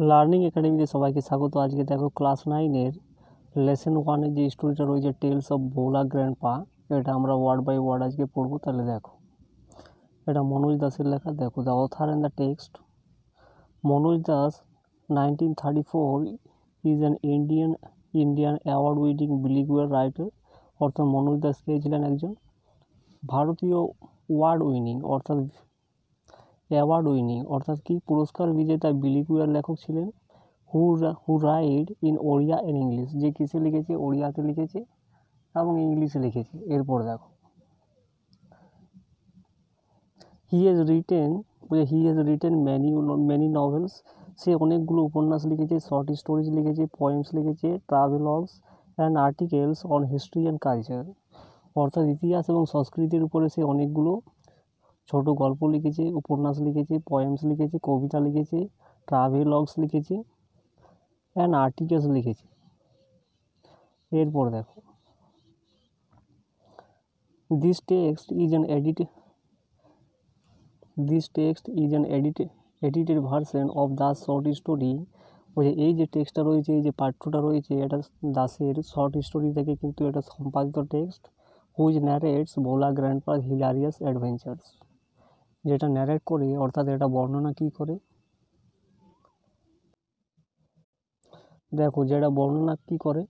Learning একাডেমিতে সবাইকে স্বাগত। আজকে দেখো ক্লাস 9-এর লেসন 1-এর যে স্টোরিটা রয়েছে টেলস অফ ভোলা গ্র্যান্ডপা, এটা আমরা ওয়ার্ড বাই ওয়ার্ড আজকে পড়বো। তাহলে দেখো, এটা মনোজ দাসের লেখা। দেখো, the author and the text. Manoj Das 1934 is an Indian award winning bilingual writer. অর্থাৎ মনোজ দাস কে ছিলেন একজন ভারতীয় অ্যাওয়ার্ড উইনিং অর্থাৎ কি পুরস্কার বিজেতা বিলিগুয়ার লেখক ছিলেন। Who write in Odia and English, যে কিসে লিখেছে, ওড়িয়াতে লিখেছে এবং ইংলিশে লিখেছে। এরপর দেখো, he has written many novels, সে অনেকগুলো উপন্যাস লিখেছে, শর্ট স্টোরিজ লিখেছে, পোয়েমস লিখেছে, travelogues and articles on history and culture. অর্থাৎ ইতিহাস এবং সংস্কৃতির উপরে সে অনেকগুলো ছোট গল্প লিখেছে, উপন্যাস লিখেছে, পোয়েমস লিখেছে, কবিতা লিখেছে, ট্রাভেলগস লিখেছে অ্যান্ড আর্টিকেলস লিখেছে। এরপর দেখো, this text is an edited version of Das short story. বলছে এই যে টেক্সটটা রয়েছে, এই যে পাঠ্যটা রয়েছে, এটা দাসের শর্ট স্টোরি থেকে কিন্তু এটা সম্পাদিত টেক্সট। হুইচ ন্যারেটস ভোলা গ্র্যান্ডপার হিলারিয়াস অ্যাডভেঞ্চার্স, যেটা ন্যারেট করে অর্থাৎ এটা বর্ণনা কি করে, দেখো যেটা বর্ণনা কি করে,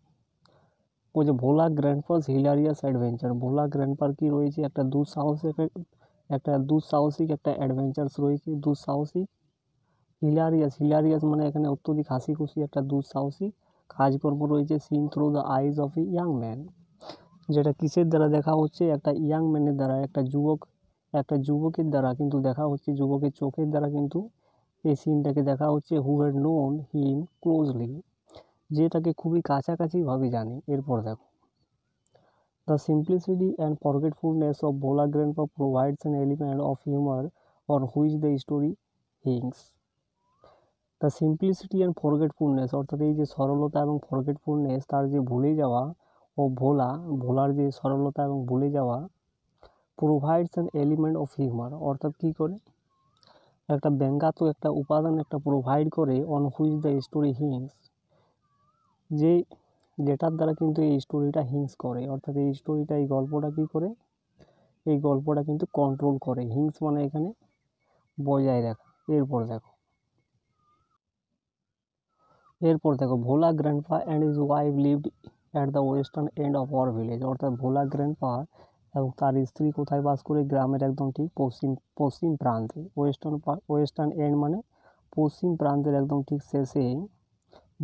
ওই যে ভোলা গ্র্যান্ডপার হিলারিয়াস অ্যাডভেঞ্চার। ভোলা গ্র্যান্ডপার কি রয়েছে, একটা দুঃসাহসিক একটা অ্যাডভেঞ্চার্স রয়েছে, দুঃসাহসিক। হিলারিয়াস মানে এখানে অত্যধিক হাসি খুশি একটা দুঃসাহসিক কাজকর্ম রয়েছে। Seen through the eyes of a young man, যেটা কিসের দ্বারা দেখা হচ্ছে, একটা ইয়াং ম্যানের দ্বারা, একটা যুবকের দ্বারা কিন্তু দেখা হচ্ছে, যুবকের চোখের দ্বারা কিন্তু এই সিনটাকে দেখা হচ্ছে। Who had known him closely, যে তাকে খুবই কাছাকাছিভাবে জানে। এরপর দেখো, the simplicity and forgetfulness of Bhola grandpa provides an element of humour on which the story hinges. The simplicity and forgetfulness অর্থাৎ এই যে সরলতা এবং ফরগেটফুলনেস, তার যে ভুলে যাওয়া, ও ভোলার যে সরলতা এবং ভুলে যাওয়া, provides an element of humour অর্থাৎ কী করে, একটা ব্যঙ্গাত্মক একটা উপাদান একটা প্রোভাইড করে, অন হুইচ দ্য স্টোরি হিংস, যেটার দ্বারা কিন্তু এই স্টোরিটা হিংস করে। অর্থাৎ এই স্টোরিটা, এই গল্পটা কী করে, এই গল্পটা কিন্তু কন্ট্রোল করে। হিংস মানে এখানে বজায় রাখা। এরপর দেখো, Bhola grandpa and his wife lived at the western end of our village. অর্থাৎ ভোলা গ্র্যান্ডপা এবং তার স্ত্রী কোথায় বাস করে, গ্রামের একদম ঠিক পশ্চিম প্রান্তে। ওয়েস্টার্ন এন্ড মানে পশ্চিম প্রান্তের একদম ঠিক শেষে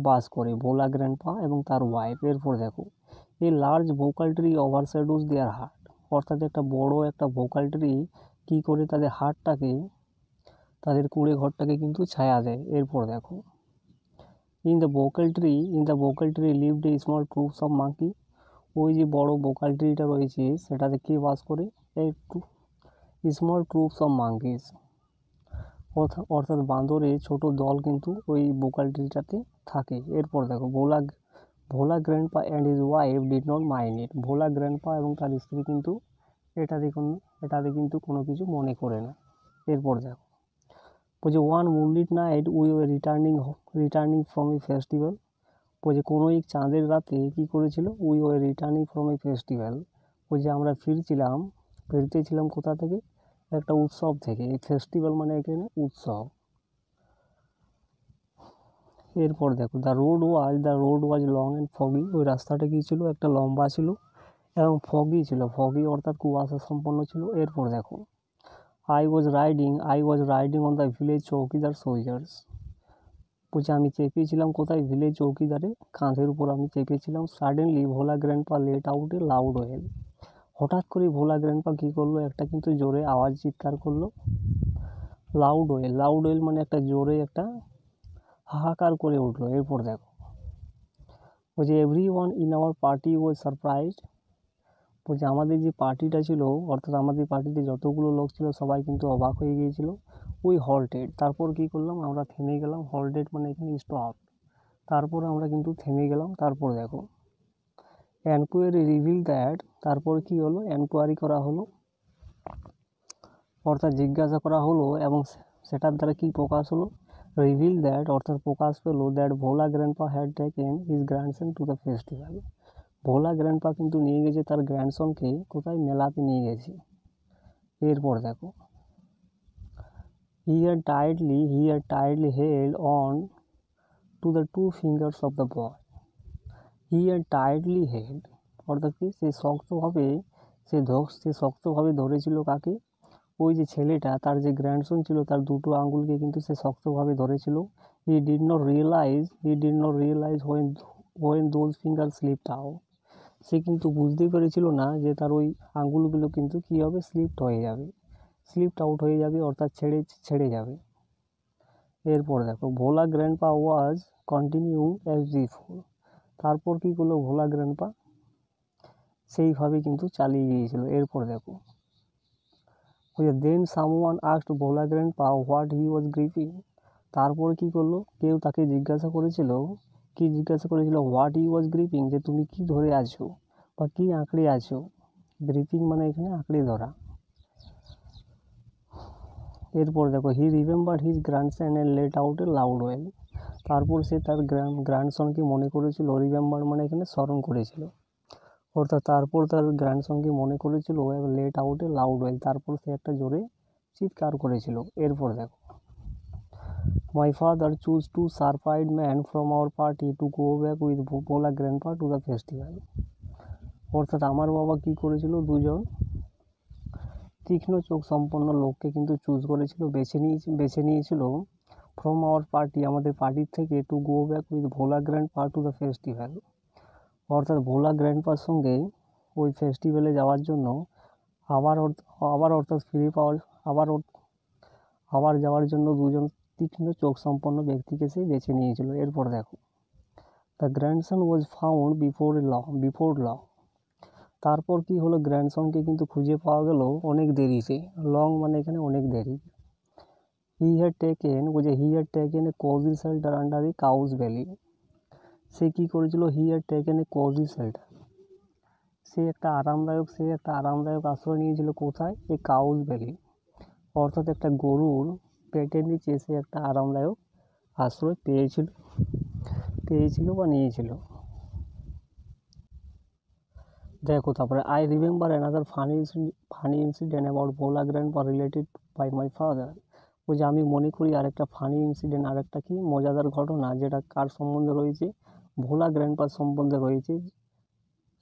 বাস করে ভোলা গ্র্যান্ডপা এবং তার ওয়াইফ। এরপর দেখো, a large vocal tree overshadows their hut. অর্থাৎ একটা বড় একটা ভোকাল ট্রি কী করে তাদের হার্টটাকে, তাদের কুঁড়ে ঘরটাকে কিন্তু ছায়া দেয়। এরপর দেখো, in the vocal tree lived a small troops of monkey. ওই যে বড় ভোকাল ট্রিটা রয়েছে সেটাতে কে বাস করে, এই স্মল ট্রুপস অফ মাঙ্কিস, অর্থাৎ বাঁদরের ছোট দল কিন্তু ওই ভোকাল ট্রিটাতে থাকে। এরপর দেখো, Bhola grandpa and his wife did not mind it. Bhola grandpa এবং তার স্ত্রী কিন্তু এটাতে কিন্তু কোনো কিছু মনে করে না। এরপর দেখো, বলছে one moonlit night we were returning from a festival. বলছে কোনো এক চাঁদের রাতে কী করেছিল, we were returning from a festival. বলছে আমরা ফিরতেছিলাম কোথা থেকে, একটা উৎসব থেকে। এই ফেস্টিভ্যাল মানে এখানে উৎসব। এরপর দেখো, the road was long and foggy. ওই রাস্তাটা কী ছিল, একটা লম্বা ছিল এবং ফগি ছিল। ফগি অর্থাৎ কুয়াশা সম্পন্ন ছিল। এরপর দেখো, I was riding on the village chowkidar shoulders. বলছে আমি চেপেছিলাম কোথায়, ভিলেজ চৌকিদারের কাঁধের উপর আমি চেপেছিলাম। Suddenly Bhola grandpa let out a loud wail. হঠাৎ করে ভোলা গ্র্যান্ডপা কী করলো, একটা কিন্তু জোরে আওয়াজ চিৎকার করলো। লাউড ওয়েল মানে একটা জোরে একটা হাহাকার করে উঠলো। এরপর দেখো, বলছে every one in our party was surprised. বলছে আমাদের যে পার্টিটা ছিল, অর্থাৎ আমাদের পার্টিতে যতগুলো লোক ছিল সবাই কিন্তু অবাক হয়ে গিয়েছিল। উই হল্টেড, তারপর কী করলাম, আমরা থেমে গেলাম। হল্টেড মানে এখানে স্টপ, তারপর আমরা কিন্তু থেমে গেলাম। তারপর দেখো, এনকোয়ারি রিভিল দ্যাট, তারপর কি হলো, এনকোয়ারি করা হলো অর্থাৎ জিজ্ঞাসা করা হলো এবং সেটার দ্বারা কি প্রকাশ হলো, রিভিল দ্যাট অর্থাৎ প্রকাশ পেল that Bhola grandpa had taken his grandson to the festival. Bhola grandpa কিন্তু নিয়ে গেছে তার গ্র্যান্ডসনকে কোথায়, মেলাতে নিয়ে গেছে। এরপর দেখো, he had tightly held on to the two fingers of the boy. He had tightly held অর্থাৎ কি, সে শক্তভাবে ধরেছিল কাকে, ওই যে ছেলেটা, তার যে গ্র্যান্ডসন ছিল তার দুটো আঙ্গুলকে কিন্তু সে শক্তভাবে ধরেছিল। He did not realize when those fingers slipped out. সে কিন্তু বুঝতেই পেরেছিল না যে তার ওই আঙ্গুলগুলো কিন্তু কী হবে, স্লিপড আউট হয়ে যাবে অর্থাৎ ছেড়ে যাবে। এরপর দেখো, Bhola grandpa was continuing as before. তারপর কী করলো ভোলা গ্র্যান্ডপা, সেইভাবে কিন্তু চালিয়ে গিয়েছিল। এরপর দেখো, then someone asked Bhola grandpa what he was gripping. তারপর কী করলো, কেউ তাকে জিজ্ঞাসা করেছিল হোয়াট হি ওয়াজ গ্রিপিং, যে তুমি কি ধরে আছো বা কি আঁকড়ে আছো। গ্রিপিং মানে এখানে আঁকড়ে ধরা। এরপর দেখো, হি remembered his grandson and let out a loud well. তারপর সে তার গ্র্যান্ডসনকে মনে করেছিল, রিমেম্বার মানে এখানে স্মরণ করেছিল, অর্থাৎ তারপর তার গ্র্যান্ডসনকে মনে করেছিল এবং late out a loud well, তারপর সে একটা জোরে চিৎকার করেছিল। এরপর দেখো, my father choose to surprise man from our party to go back with Bhola grandpa to the festival. অর্থাৎ আমার বাবা কী করেছিল, দুজন তীক্ষ্ণ চোখ সম্পন্ন লোককে কিন্তু বেছে নিয়েছিল ফ্রম আওয়ার পার্টি, আমাদের পার্টির থেকে, to go back with Bhola grandpa to the festival. অর্থাৎ ভোলা গ্র্যান্ডপার সঙ্গে ওই ফেস্টিভ্যালে যাওয়ার জন্য আবার যাওয়ার জন্য দুজন তীক্ষ্ণ চোখ সম্পন্ন ব্যক্তিকে সে বেছে নিয়েছিল। এরপর দেখো, the grandson was found before ল। তারপর কি হলো, গ্র্যান্ডসনকে কিন্তু খুঁজে পাওয়া গেল অনেক দেরিতে। লং মানে এখানে অনেক দেরি। He had taken a cozy shelter under a cows valley. সে কী করেছিল, he had taken a cozy shelter, সে একটা আরামদায়ক আশ্রয় নিয়েছিল কোথায়, এই কাউজ ভ্যালি, অর্থাৎ একটা গরুর পেটের নিচে সে একটা আরামদায়ক আশ্রয় পেয়েছিল বা নিয়েছিল। দেখো তারপরে, I remember another funny incident about Bhola grandpa related by my father. ওই যে আমি মনে করি আরেকটা ফানি ইনসিডেন্ট, আরেকটা কি মজাদার ঘটনা, যেটা কার সম্বন্ধে রয়েছে, ভোলা গ্র্যান্ডপার সম্বন্ধে রয়েছে।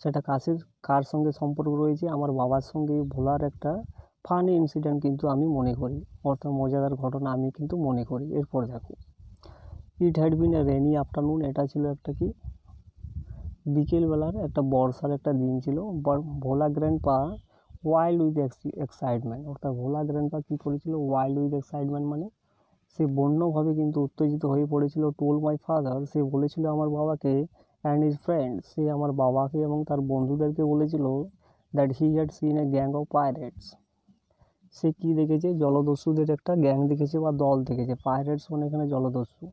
সেটা কার সঙ্গে সম্পর্ক রয়েছে, আমার বাবার সঙ্গে ভোলার একটা ফানি ইনসিডেন্ট কিন্তু আমি মনে করি, অর্থাৎ মজাদার ঘটনা আমি কিন্তু মনে করি। এরপর দেখো, it had been a rainy afternoon. এটা ছিল একটা কি, বিকেলবেলার একটা বর্ষার একটা দিন ছিল। Bhola grandpa wild with excitement, অর্থাৎ ভোলা গ্র্যান্ডপা কী করেছিল, ওয়াইল্ড উইথ এক্সাইটমেন্ট মানে সে বন্যভাবে কিন্তু উত্তেজিত হয়ে পড়েছিল। টোল মাই ফাদার, সে বলেছিল আমার বাবাকে, অ্যান্ড হিজ ফ্রেন্ড, সে আমার বাবাকে এবং তার বন্ধুদেরকে বলেছিল, that he had seen a gang of pirates. সে কী দেখেছে, জলদস্যুদের একটা গ্যাং দেখেছে বা দল দেখেছে। পাইরেটস মানে এখানে জলদস্যু।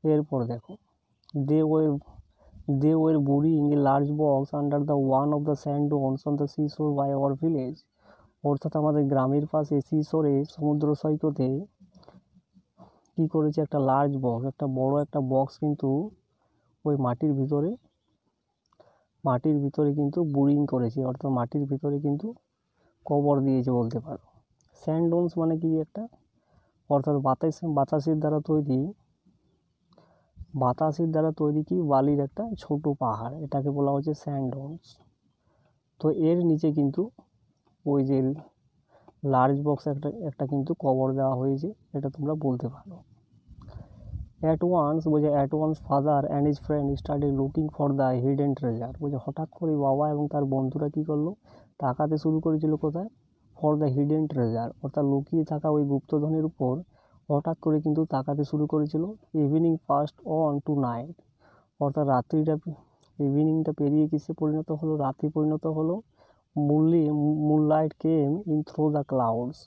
এরপর দেখো, they were burying a large box under the one of the sand dunes on the seashore by our village. অর্থাৎ আমাদের গ্রামের পাশে সিশোরে, সমুদ্র সৈকতে কী করেছে, একটা লার্জ বক্স, একটা বড় একটা বক্স কিন্তু ওই মাটির ভিতরে কিন্তু বুরিং করেছে, অর্থাৎ মাটির ভিতরে কিন্তু কবর দিয়েছে বলতে পারো। স্যান্ডডোনস মানে কি একটা, অর্থাৎ বাতাসের দ্বারা তৈরি কি বালির একটা ছোট পাহাড়, এটাকে বলা হচ্ছে স্যান্ডডোনস। তো এর নিচে কিন্তু ওই যে লার্জ বক্স একটা কিন্তু কবর দেওয়া হয়েছে, এটা তোমরা বলতে পারো। At once father and his friend started looking for the hidden treasure. হঠাৎ করে বাবা এবং তার বন্ধুরা কী করলো, তাকাতে শুরু করেছিল কোথায়, ফর দ্য হিডেন ট্রেজার, অর্থাৎ লুকিয়ে থাকা ওই গুপ্তধনের উপর হঠাৎ করে কিন্তু তাকাতে শুরু করেছিল। Evening passed on to night, অর্থাৎ ইভিনিংটা পেরিয়ে কিসে পরিণত হলো, রাত্রি পরিণত হলো। Moonlight came in through the clouds,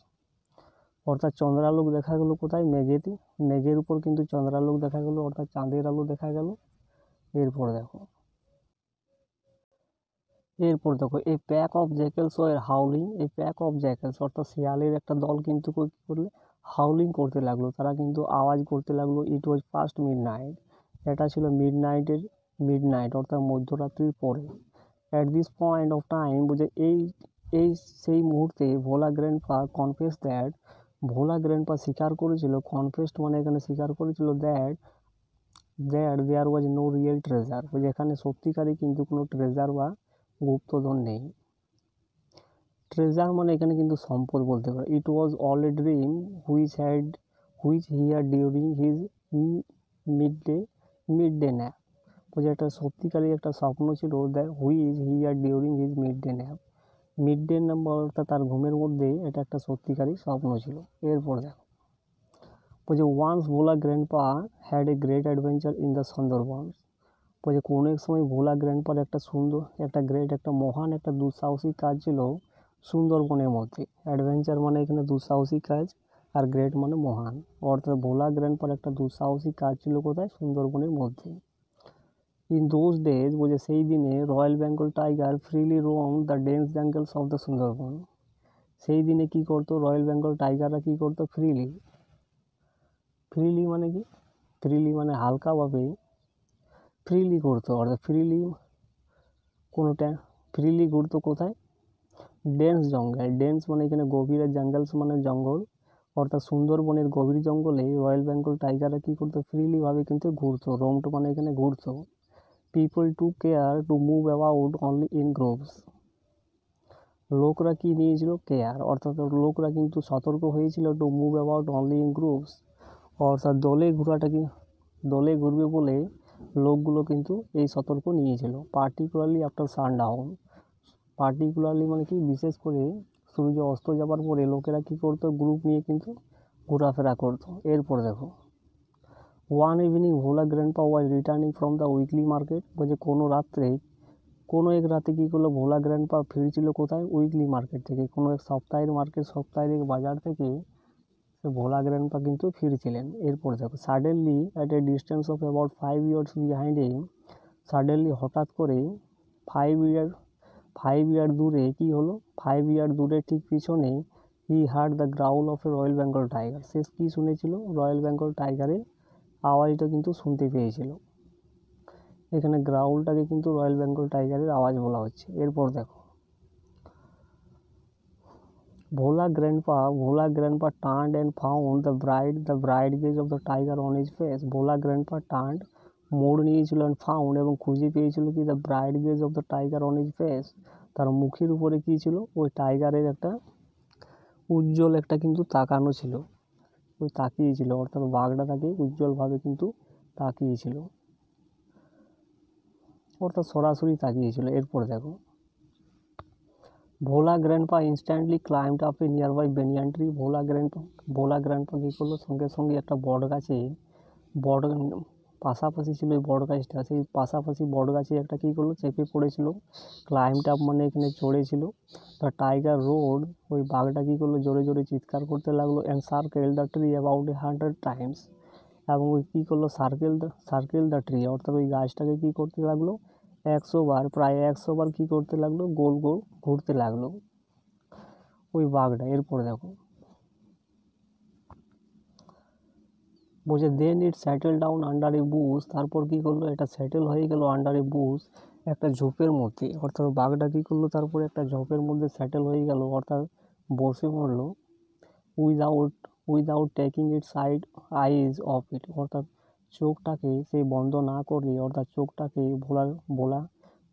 অর্থাৎ চন্দ্রালোক দেখা গেলো কোথায়, মেঘের উপর কিন্তু চন্দ্রালোক দেখা গেলো, অর্থাৎ চাঁদের আলো দেখা গেল। এরপর দেখো, a pack of jackals were howling, অর্থাৎ শিয়ালের একটা দল কিন্তু কী করলে হাউলিং করতে লাগলো, তারা কিন্তু আওয়াজ করতে লাগলো। ইট ওয়াজ ফার্স্ট মিডনাইট, এটা ছিল মিডনাইট অর্থাৎ মধ্যরাত্রির পরে। At this point of time বুঝে এই সেই মুহূর্তে Bhola grandpa confess that, Bhola grandpa স্বীকার করেছিল, কনফেসড মানে এখানে স্বীকার করেছিল that there was no real treasure, যেখানে সত্যিকারই কিন্তু কোনো ট্রেজার বা গুপ্তধন নেই। ট্রেজার মানে এখানে কিন্তু সম্পদ বলতে পারে। It was all a dream which he had during his mid day nap, বলছে একটা সত্যিকারই একটা স্বপ্ন ছিল, which he had during his mid day nap অর্থাৎ তার ঘুমের মধ্যে এটা একটা সত্যিকারই স্বপ্ন ছিল। এরপর দেখো বলছে once Bhola grandpa had a great adventure in the Sundarbans, বলছে কোনো এক সময় ভোলা গ্র্যান্ডপার একটা মহান একটা দুঃসাহসিক কাজ ছিল সুন্দরবনের মধ্যে। অ্যাডভেঞ্চার মানে এখানে দুঃসাহসিক কাজ, আর গ্রেট মানে মহান, অর্থাৎ ভোলা গ্র্যান্ডপার একটা দুঃসাহসিক কাজ ছিল কোথায়? সুন্দরবনের মধ্যে। ইন দোজ ডেজ বলছে সেই দিনে royal Bengal tiger freely roam the dense jungles of the Sundarban, সেই দিনে কী করতো রয়্যাল বেঙ্গল টাইগাররা কী করতো? ফ্রিলি মানে কি? ফ্রিলি মানে হালকাভাবে ফ্রিলি করতো, অর্থাৎ ফ্রিলি ঘুরতো কোথায়? ডেন্স মানে এখানে গভীর, আর জাঙ্গলস মানে জঙ্গল, অর্থাৎ সুন্দরবনের গভীর জঙ্গলে রয়্যাল বেঙ্গল টাইগাররা কী করতো? ফ্রিলিভাবে কিন্তু ঘুরতো। রোমটো মানে এখানে ঘুরতো। People to care to move about only in groups, লোকরা কি নিয়েছিল? কেয়ার, অর্থাৎ লোকরা কিন্তু সতর্ক হয়েছিল to move about only in groups, অর্থাৎ দলে ঘুরবে বলে লোকগুলো কিন্তু এই সতর্ক নিয়েছিল। পার্টিকুলারলি আফটার সানডাউন, পার্টিকুলারলি মানে কি? বিশেষ করে সূর্য অস্ত যাবার পরে লোকেরা কী করতো? গ্রুপ নিয়ে কিন্তু ঘোরাফেরা করতো। এরপর দেখো one evening Bhola grandpa was returning from the weekly market, বলছে কোনো এক রাতে কী করলো? ভোলা গ্র্যান্ডপা ফিরছিল কোথায়? উইকলি মার্কেট থেকে, কোনো এক সাপ্তাহিক বাজার থেকে ভোলা গ্র্যান্ডপা কিন্তু ফিরছিলেন। এরপর দেখো suddenly at a distance of about 5 years behind him, suddenly হঠাৎ করে 5 ইয়ার দূরে কী হলো? 5 ইয়ার দূরে ঠিক পিছনে he heard the growl of a royal Bengal tiger, সে কী শুনেছিল? রয়্যাল বেঙ্গল টাইগারের আওয়াজটা কিন্তু শুনতে পেয়েছিল। এখানে গ্রাউলটাকে কিন্তু রয়্যাল বেঙ্গল টাইগারের আওয়াজ বলা হচ্ছে। এরপর দেখো Bhola grandpa turned and found the bright gaze of the tiger on his face, Bhola grandpa turned মোড় নিয়েছিল, অ্যান্ড ফাউন্ড এবং খুঁজে পেয়েছিল কি? The bright gaze of the tiger on his face, তার মুখের উপরে কী ছিল? ওই টাইগারের একটা উজ্জ্বল একটা কিন্তু তাকানো ছিল, ওই তাকিয়েছিল, অর্থাৎ বাঘটা তাকে উজ্জ্বলভাবে কিন্তু তাকিয়েছিল, অর্থাৎ সরাসরি তাকিয়েছিল। এরপর দেখো Bhola grandpa instantly climbed up a nearby banyan tree, Bhola grandpa কী করলো? সঙ্গে সঙ্গে একটা বট পাশাপাশি ছিল ওই বট গাছটা, সেই পাশাপাশি বট গাছে একটা কী করলো? চেপে পড়েছিল। ক্লাইম্বড আপ মানে এখানে চড়েছিল। দ্য টাইগার রোড, ওই বাঘটা কী করলো? জোরে জোরে চিৎকার করতে লাগলো। And circle the tree about 100 Times, এবং ওই কী করলো? সার্কেল দ্য ট্রি, অর্থাৎ ওই গাছটাকে কী করতে লাগলো? প্রায় 100 বার কী করতে লাগলো? গোল গোল ঘুরতে লাগলো ওই বাঘটা। এরপর দেখো বলছে দেন ইট স্যাটেল ডাউন আন্ডার এ বুশ, তারপর কী করলো? এটা স্যাটেল হয়ে গেল আন্ডার এ বুশ, একটা ঝোপের মধ্যে, অর্থাৎ বাঘটা কী করলো? তারপরে একটা ঝোপের মধ্যে স্যাটেল হয়ে গেল, অর্থাৎ বসে পড়লো। Without taking it's eyes of it, অর্থাৎ চোখটাকে সে বন্ধ না করে, অর্থাৎ চোখটাকে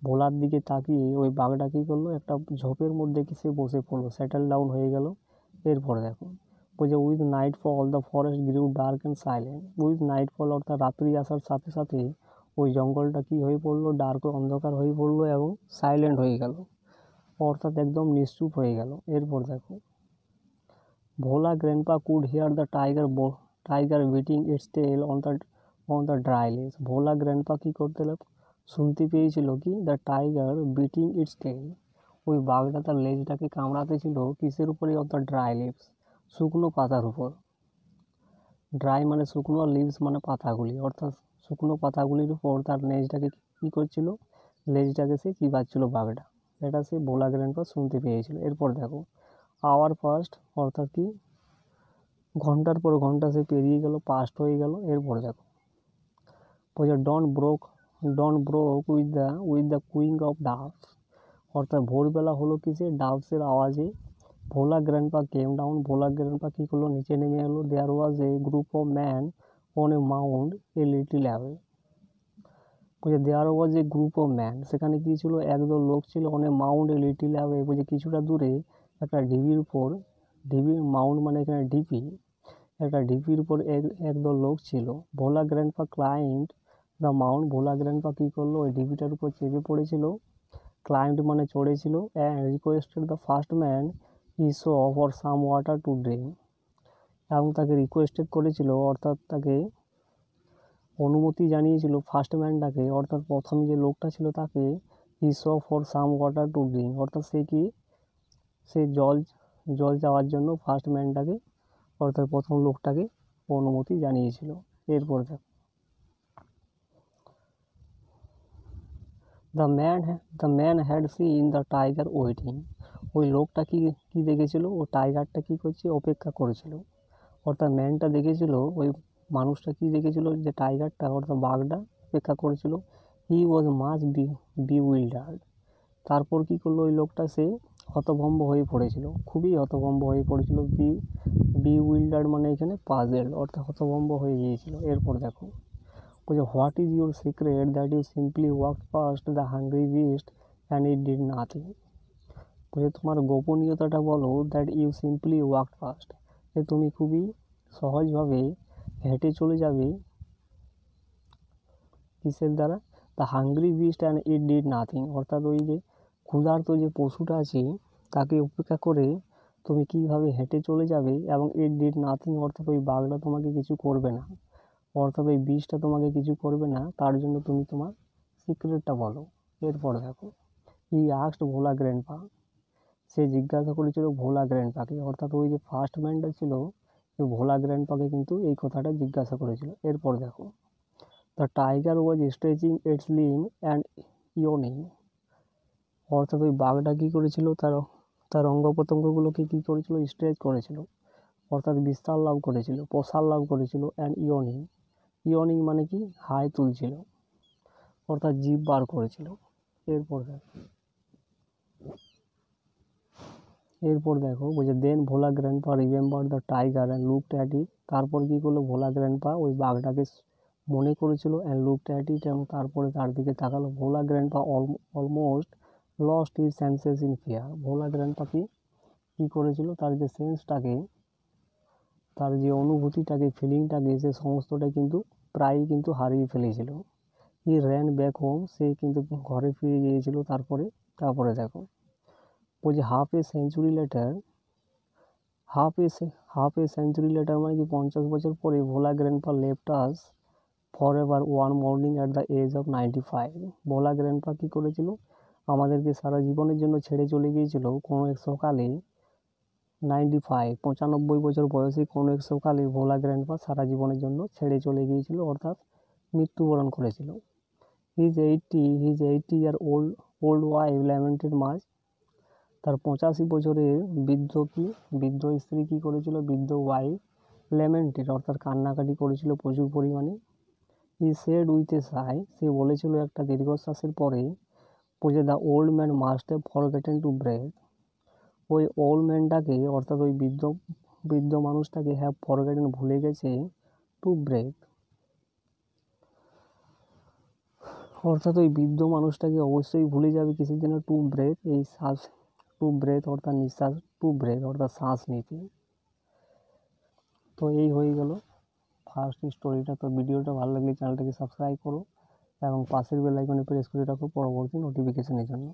ভোলার দিকে তাকিয়ে ওই বাঘটা কী করলো? একটা ঝোপের মধ্যে কি সে বসে পড়লো, সেটেল ডাউন হয়ে গেল। এরপরে দেখো বলছে with nightfall the forest গ্রিউ dark and silent, with nightfall অর্থাৎ রাত্রি আসার সাথে সাথে ওই জঙ্গলটা কী হয়ে পড়লো? ডার্ক, অন্ধকার হয়ে পড়লো এবং সাইলেন্ট হয়ে গেল, অর্থাৎ একদম নিশ্চুপ হয়ে গেল। এরপর দেখো Bhola grandpa could hear the tiger beating its tail on the dry leaves, Bhola grandpa কী করতে শুনতে পেয়েছিল কি? The tiger beating its tail, ওই বাঘটা তার লেজটাকে কামড়াতে ছিল কিসের উপরে? অর্থাৎ ড্রাই লিভস, শুকনো পাতার উপর। ড্রাই মানে শুকনো, লিভস মানে পাতাগুলি, অর্থাৎ শুকনো পাতাগুলির উপর তার লেজটাকে কী করছিল? লেজটাকে সে চিবাচ্ছিল বাঘটা, এটা সে ভোলা গ্র্যান্ডপা শুনতে পেয়েছিল। এরপর দেখো আওয়ার ফার্স্ট, অর্থাৎ কি ঘন্টার পর ঘন্টা সে পেরিয়ে গেল, পাস্ট হয়ে গেল। এরপরে দেখো বলছে dawn broke with the cooing of doves, অর্থাৎ ভোরবেলা হলো কিসে, ডাভসের আওয়াজে। Bhola grandpa came down, Bhola grandpa কী করলো, নিচে নেমে এলো। There was a group of man on a mount a little away. বলছে there was a group of man, সেখানে কী ছিল, একদল লোক ছিল। On a mount a little away, বলছে কিছুটা দূরে একটা ঢিবির উপর, ঢিবির মাউন্ট মানে এখানে ঢিপি, একটা ঢিপির উপর একদল লোক ছিল। Bhola grandpa climbed the mount, Bhola grandpa কী করলো, ওই ঢিপিটার উপর চেপে পড়েছিল। ক্লাইম্ড মানে চড়েছিল। And requested the first man he saw for some water to drink, এবং তাকে রিকোয়েস্টেড করেছিল, অর্থাৎ তাকে অনুমতি জানিয়েছিল ফার্স্ট ম্যানটাকে, অর্থাৎ প্রথম যে লোকটা ছিল তাকে, he saw for some water to drink, অর্থাৎ সে জল চাওয়ার জন্য ফার্স্ট ম্যানটাকে, অর্থাৎ প্রথম লোকটাকে অনুমতি জানিয়েছিল। এরপর দেখ the man had seen the tiger waiting, ওই লোকটা কি দেখেছিল, ও টাইগারটা কী করছে, অপেক্ষা করেছিল। অর্থাৎ ম্যানটা দেখেছিল, ওই মানুষটা কি দেখেছিল, যে টাইগারটা অর্থাৎ বাঘটা অপেক্ষা করেছিল। হি ওয়াজ মাচ বিউইল্ডার্ড, তারপর কী করলো ওই লোকটা, সে হতভম্ব হয়ে পড়েছিল, খুবই হতভম্ব হয়ে পড়েছিল। বিউইল্ডার্ড মানে এখানে পাজেল, অর্থাৎ হতভম্ব হয়ে গিয়েছিল। এরপর দেখো বলছে what is your secret that you simply walk past the hungry beast and it did nothing, বলছে তোমার গোপনীয়তাটা বলো, that you simply walk past, যে তুমি খুবই সহজভাবে হেঁটে চলে যাবে কিসের দ্বারা, the hungry beast and it did nothing, অর্থাৎ ওই যে ক্ষুধার্ত যে পশুটা আছে তাকে উপেক্ষা করে তুমি কীভাবে হেঁটে চলে যাবে, এবং ইট ডিড নাথিং, অর্থাৎ ওই বাঘটা তোমাকে কিছু করবে না, অর্থাৎ ওই বিষটা তোমাকে কিছু করবে না, তার জন্য তুমি তোমার সিক্রেটটা বলো। এরপর দেখো হি আস্কড ভোলা গ্র্যান্ডপা, সে জিজ্ঞাসা করেছিল ভোলা গ্র্যান্ডপাকে, অর্থাৎ ওই যে ফার্স্ট ম্যানটা ছিল ওই ভোলা গ্র্যান্ডপাকে কিন্তু এই কথাটা জিজ্ঞাসা করেছিল। এরপর দেখো the tiger was stretching its limb and yawning, অর্থাৎ ওই বাঘটা কী করেছিল, তার অঙ্গ প্রত্যঙ্গগুলোকে কী করেছিল, স্ট্রেচ করেছিল, অর্থাৎ বিস্তার লাভ করেছিল, প্রসার লাভ করেছিল। অ্যান্ড ইয়নিং মানে কি, হাই তুলছিল, অর্থাৎ জিভ বার করেছিল। এরপর দেখো বলছে then Bhola grandpa remember the tiger and looked at it, তারপর কী করলো, ভোলা গ্র্যান্ডপা ওই বাঘটাকে মনে করেছিল। অ্যান্ড লুকড অ্যাট ইট, এবং তারপরে তার দিকে তাকালো। Bhola grandpa almost lost his senses in fear, Bhola grandpa কী করেছিল, তার যে সেন্সটাকে, তার যে অনুভূতিটাকে, ফিলিংটাকে, সে সমস্তটাই কিন্তু প্রায়ই কিন্তু হারিয়ে ফেলেছিল। হি র্যান ব্যাক হোম, সে কিন্তু ঘরে ফিরে গিয়েছিল। তারপরে দেখো বলছে হাফ এ সেঞ্চুরি লেটার মানে কি 50 বছর পরে, Bhola grandpa left us forever one morning at the age of 95, Bhola grandpa কী করেছিল, আমাদেরকে সারা জীবনের জন্য ছেড়ে চলে গিয়েছিল কোনো এক সকালে। 95 বছর বয়সে কোনো এক সকালে ভোলা গ্র্যান্ডপা সারা জীবনের জন্য ছেড়ে চলে গিয়েছিল, অর্থাৎ মৃত্যুবরণ করেছিল। His 80 year old wife lamented much, তার 85 বছরের বৃদ্ধ স্ত্রী কী করেছিল, বৃদ্ধ ওয়াইফ ল্যামেন্টেড, অর্থাৎ কান্নাকাটি করেছিল প্রচুর পরিমাণে। হি সেড উইথ এ সাই, সে বলেছিল একটা দীর্ঘশ্বাসের পরে, বলছে the old man must have forgotten to breathe, ওই ওল্ড ম্যানটাকে, অর্থাৎ ওই বৃদ্ধ মানুষটাকে হ্যাভ ফরগেটেন, ভুলে গেছে, টু ব্রেথ, অর্থাৎ ওই বৃদ্ধ মানুষটাকে অবশ্যই ভুলে যাবে কিসের জন্য, টু ব্রেথ, এই শ্বাস, টু ব্রেথ অর্থাৎ নিঃশ্বাস, টু ব্রেথ অর্থাৎ শ্বাস নিতে। তো এই হয়ে গেল ফার্স্ট স্টোরিটা। তো ভিডিওটা ভালো লাগলে চ্যানেলটাকে সাবস্ক্রাইব করো এবং পাশের বেল আইকনে প্রেস করে রাখো পরবর্তী নোটিফিকেশনের জন্য।